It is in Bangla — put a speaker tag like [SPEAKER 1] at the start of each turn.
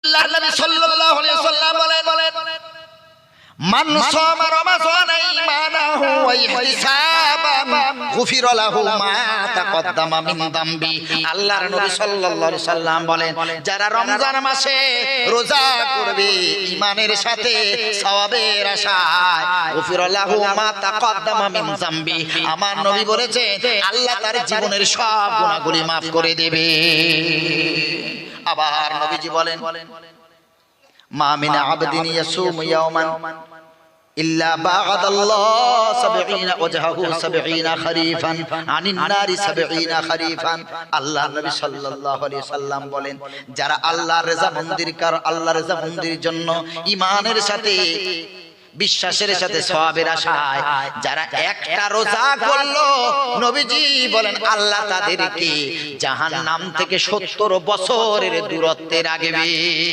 [SPEAKER 1] আল্লাহর নবী সাল্লাল্লাহু আলাইহি ওয়াসাল্লাম বলেন, মান সামা রমাযানা ঈমানাহু ওয়া ইহতিসাবান গুফিরা লাহু মা তাকদ্দামা মিন যামবি। আল্লাহর নবী সাল্লাল্লাহু আলাইহি সাল্লাম বলেন, যারা রমজান মাসে রোজা করবে ঈমানের সাথে সওয়াবের আশায়, গুফিরা লাহু মা তাকদ্দামা মিন যামবি, আমার নবী বলেছেন আল্লাহ তার জীবনের সব গুনাহগুলি maaf করে দেবে। আবার নবীজি বলেন, মা মিন আবদিন ইয়াসুমু ইয়াওমান ইল্লা বা'দাল্লাহু সাবঈনা ওয়াজহাহু সাবঈনা খরিফান আনিন নারি সাবঈনা খরিফান। আল্লাহর নবী সাল্লাল্লাহু আলাইহি সাল্লাম বলেন, যারা আল্লাহর রেজামন্দির জন্য ঈমানের সাথে বিশ্বাসের সাথে সওয়াবের আশায় যারা একটা রোজা করলো, নবীজি বলেন আল্লাহ তাদেরকে জাহান্নাম থেকে 70 বছরের দূরত্বে রাখবে।